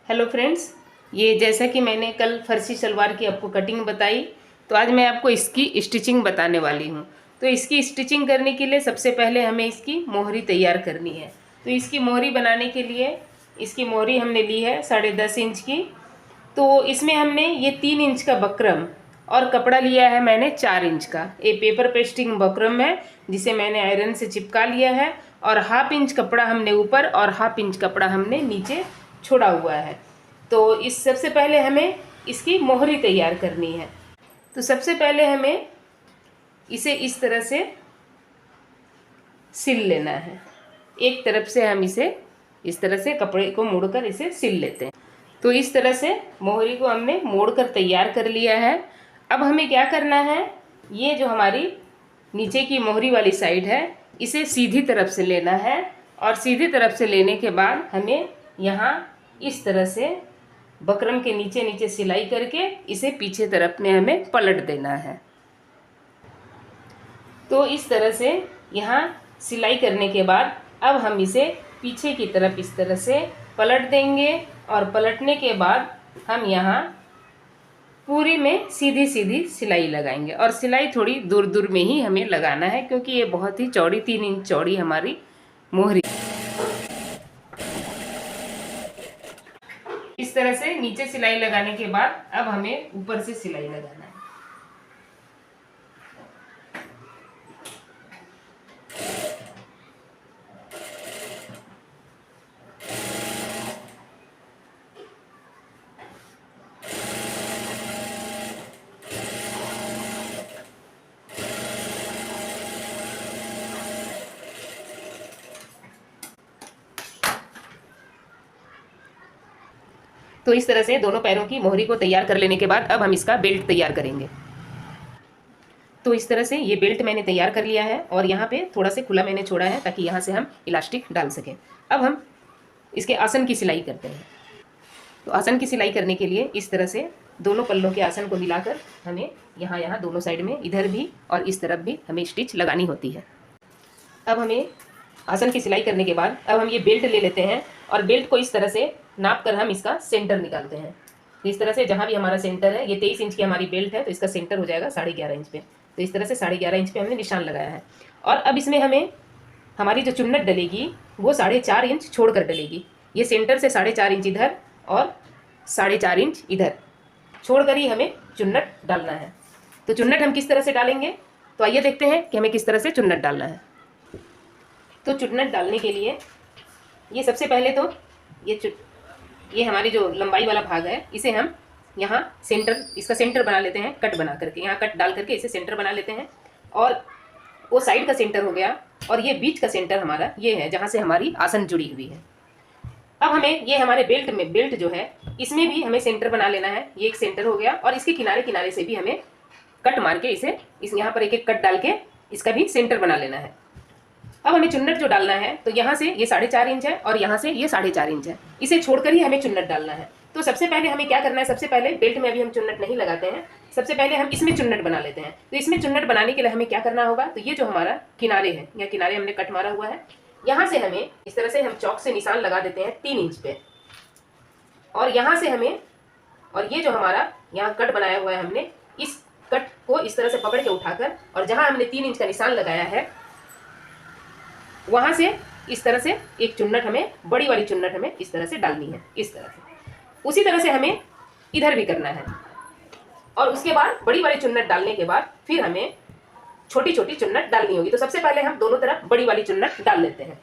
Hello friends, ये जैसा कि मैंने कल फर्सी सलवार की आपको कटिंग बताई, तो आज मैं आपको इसकी स्टिचिंग बताने वाली हूँ। तो इसकी स्टिचिंग करने के लिए सबसे पहले हमें इसकी मोहरी तैयार करनी है। तो इसकी मोहरी बनाने के लिए इसकी मोहरी हमने ली है 10.5 इंच की। तो इसमें हमने ये 3 इंच का बकरम और कपड़ा लिया है मैंने 4 इंच का। ये पेपर पेस्टिंग बकरम है जिसे मैंने आयरन से चिपका लिया है, और 1/2 इंच कपड़ा हमने ऊपर और 1/2 इंच कपड़ा हमने नीचे छोड़ा हुआ है। तो इस सबसे पहले हमें इसकी मोहरी तैयार करनी है। तो सबसे पहले हमें इसे इस तरह से सिल लेना है। एक तरफ से हम इसे इस तरह से कपड़े को मोड़कर इसे सिल लेते हैं। तो इस तरह से मोहरी को हमने मोड़कर तैयार कर लिया है। अब हमें क्या करना है, ये जो हमारी नीचे की मोहरी वाली साइड है इसे सीधी तरफ से लेना है, और सीधी तरफ से लेने के बाद हमें यहाँ इस तरह से बकरम के नीचे नीचे सिलाई करके इसे पीछे तरफ में हमें पलट देना है। तो इस तरह से यहाँ सिलाई करने के बाद अब हम इसे पीछे की तरफ इस तरह से पलट देंगे, और पलटने के बाद हम यहाँ पूरी में सीधी सीधी सिलाई लगाएंगे। और सिलाई थोड़ी दूर दूर में ही हमें लगाना है, क्योंकि ये बहुत ही चौड़ी 3 इंच चौड़ी हमारी मोहरी। इस तरह से नीचे सिलाई लगाने के बाद अब हमें ऊपर से सिलाई लगाना है। तो इस तरह से दोनों पैरों की मोहरी को तैयार कर लेने के बाद अब हम इसका बेल्ट तैयार करेंगे। तो इस तरह से ये बेल्ट मैंने तैयार कर लिया है, और यहाँ पे थोड़ा से खुला मैंने छोड़ा है ताकि यहाँ से हम इलास्टिक डाल सकें। अब हम इसके आसन की सिलाई करते हैं। तो आसन की सिलाई करने के लिए इस तरह से दोनों पल्लों के आसन को मिलाकर हमें यहाँ दोनों साइड में इधर भी और इस तरफ भी हमें स्टिच लगानी होती है। अब हमें आसन की सिलाई करने के बाद अब हम ये बेल्ट ले लेते हैं, और बेल्ट को इस तरह से नाप कर हम इसका सेंटर निकालते हैं। तो इस तरह से जहाँ भी हमारा सेंटर है, ये 23 इंच की हमारी बेल्ट है, तो इसका सेंटर हो जाएगा 11.5 इंच पे। तो इस तरह से 11.5 इंच पे हमने निशान लगाया है। और अब इसमें हमें हमारी जो चुन्नट डलेगी वो 4.5 इंच छोड़ कर डलेगी। ये सेंटर से 4.5 इंच इधर और 4.5 इंच इधर छोड़ कर ही हमें चुन्नट डालना है। तो चुन्नट हम किस तरह से डालेंगे, तो आइए देखते हैं कि हमें किस तरह से चुन्नट डालना है। तो चुन्नट डालने के लिए ये सबसे पहले तो ये हमारी जो लंबाई वाला भाग है इसे हम यहाँ इसका सेंटर बना लेते हैं, कट बना करके यहाँ कट डाल करके इसे सेंटर बना लेते हैं। और वो साइड का सेंटर हो गया, और ये बीच का सेंटर हमारा ये है जहाँ से हमारी आसन जुड़ी हुई है। अब हमें ये हमारे बेल्ट जो है इसमें भी हमें सेंटर बना लेना है। ये एक सेंटर हो गया, और इसके किनारे किनारे से भी हमें कट मार के इसे यहाँ पर एक एक कट डाल के इसका भी सेंटर बना लेना है। अब हमें चुन्नट जो डालना है, तो यहाँ से ये 4.5 इंच है और यहाँ से ये 4.5 इंच है, इसे छोड़कर ही हमें चुन्नट डालना है। तो सबसे पहले हमें क्या करना है, सबसे पहले बेल्ट में अभी हम चुन्नट नहीं लगाते हैं, सबसे पहले हम इसमें चुन्नट बना लेते हैं। तो इसमें चुन्नट बनाने के लिए हमें क्या करना होगा, तो ये जो हमारा किनारे है या किनारे हमने कट मारा हुआ है, यहाँ से हमें इस तरह से हम चौक से निशान लगा देते हैं 3 इंच पे। और यहाँ से हमें, और ये जो हमारा यहाँ कट बनाया हुआ है हमने, इस कट को इस तरह से पकड़ के उठाकर, और जहाँ हमने 3 इंच का निशान लगाया है वहां से इस तरह से एक चुन्नट हमें, बड़ी वाली चुन्नट हमें इस तरह से डालनी है, इस तरह से। उसी तरह से हमें इधर भी करना है, और उसके बाद बड़ी वाली चुन्नट डालने के बाद फिर हमें छोटी छोटी चुन्नट डालनी होगी। तो सबसे पहले हम दोनों तरफ बड़ी वाली चुन्नट डाल लेते हैं।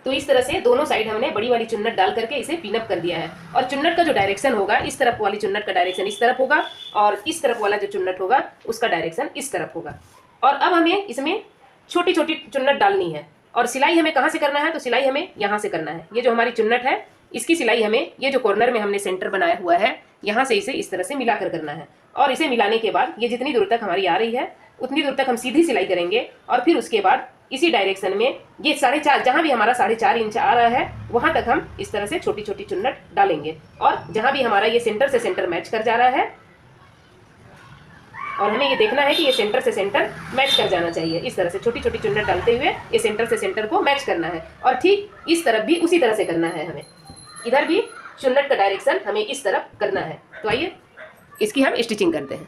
तो इस तरह से दोनों साइड हमने बड़ी वाली चुन्नट डाल करके इसे पिनअप कर दिया है। और चुन्नट का जो डायरेक्शन होगा, इस तरफ वाली चुन्नट का डायरेक्शन इस तरफ होगा, और इस तरफ वाला जो चुन्नट होगा उसका डायरेक्शन इस तरफ होगा। और अब हमें इसमें छोटी छोटी चुन्नट डालनी है। और सिलाई हमें कहाँ से करना है, तो सिलाई हमें यहाँ से करना है। ये जो हमारी चुन्नट है इसकी सिलाई हमें ये जो कॉर्नर में हमने सेंटर बनाया हुआ है यहाँ से इसे इस तरह से मिलाकर करना है। और इसे मिलाने के बाद ये जितनी दूर तक हमारी आ रही है उतनी दूर तक हम सीधी सिलाई करेंगे, और फिर उसके बाद इसी डायरेक्शन में ये 4.5, जहाँ भी हमारा 4.5 इंच आ रहा है वहाँ तक हम इस तरह से छोटी छोटी चुन्नट डालेंगे। और जहाँ भी हमारा ये सेंटर से सेंटर मैच कर जा रहा है और हमें ये देखना है कि ये सेंटर से सेंटर मैच कर जाना चाहिए। इस तरह से छोटी छोटी चुन्नट डालते हुए ये सेंटर से सेंटर को मैच करना है, और ठीक इस तरफ भी उसी तरह से करना है हमें। इधर भी चुन्नट का डायरेक्शन हमें इस तरफ करना है। तो आइए इसकी हम स्टिचिंग करते हैं।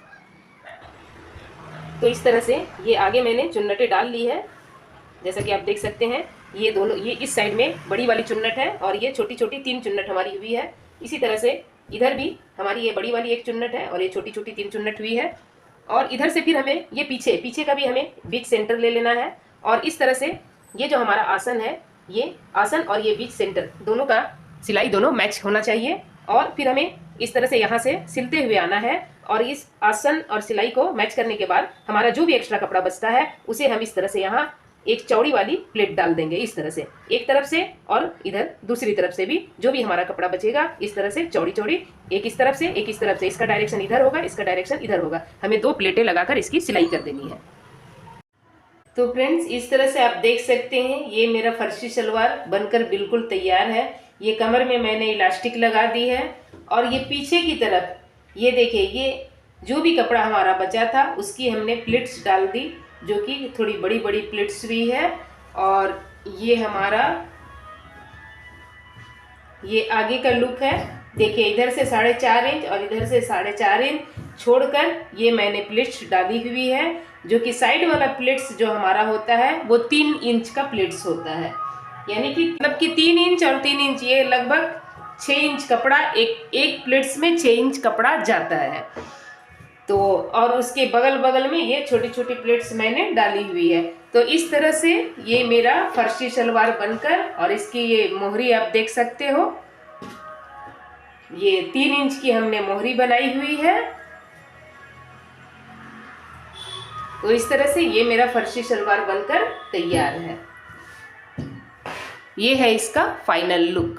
तो इस तरह से ये आगे मैंने चुन्नटें डाल ली है, जैसा कि आप देख सकते हैं। ये दोनों, ये इस साइड में बड़ी वाली चुन्नट है और ये छोटी छोटी 3 चुन्नट हमारी हुई है। इसी तरह से इधर भी हमारी ये बड़ी वाली 1 चुन्नट है और ये छोटी छोटी 3 चुन्नट हुई है। और इधर से फिर हमें ये पीछे का भी हमें बीच सेंटर ले लेना है। और इस तरह से ये जो हमारा आसन है, ये आसन और ये बीच सेंटर दोनों का सिलाई दोनों मैच होना चाहिए। और फिर हमें इस तरह से यहाँ से सिलते हुए आना है, और इस आसन और सिलाई को मैच करने के बाद हमारा जो भी एक्स्ट्रा कपड़ा बचता है उसे हम इस तरह से यहाँ एक चौड़ी वाली प्लेट डाल देंगे। इस तरह से एक तरफ से और इधर दूसरी तरफ से भी जो भी हमारा कपड़ा बचेगा इस तरह से चौड़ी चौड़ी, एक इस तरफ से एक इस तरफ से। इसका डायरेक्शन इधर होगा, इसका डायरेक्शन इधर होगा। हमें 2 प्लेटें लगाकर इसकी सिलाई कर देनी है। तो फ्रेंड्स, इस तरह से आप देख सकते हैं ये मेरा फर्शी सलवार बनकर बिल्कुल तैयार है। ये कमर में मैंने इलास्टिक लगा दी है, और ये पीछे की तरफ ये देखिए, ये जो भी कपड़ा हमारा बचा था उसकी हमने प्लिट्स डाल दी, जो कि थोड़ी बड़ी बड़ी प्लिट्स भी है। और ये हमारा ये आगे का लुक है। देखिए, इधर से 4.5 इंच और इधर से 4.5 इंच छोड़कर ये मैंने प्लिट्स डाली हुई है, जो कि साइड वाला प्लिट्स जो हमारा होता है वो 3 इंच का प्लिट्स होता है। यानी कि मतलब कि 3 इंच और 3 इंच, ये लगभग 6 इंच कपड़ा एक प्लेट्स में 6 इंच कपड़ा जाता है। तो और उसके बगल बगल में ये छोटी छोटी प्लेट्स मैंने डाली हुई है। तो इस तरह से ये मेरा फर्शी सलवार बनकर, और इसकी ये मोहरी आप देख सकते हो, ये 3 इंच की हमने मोहरी बनाई हुई है। तो इस तरह से ये मेरा फर्शी सलवार बनकर तैयार है। ये है इसका फाइनल लुक।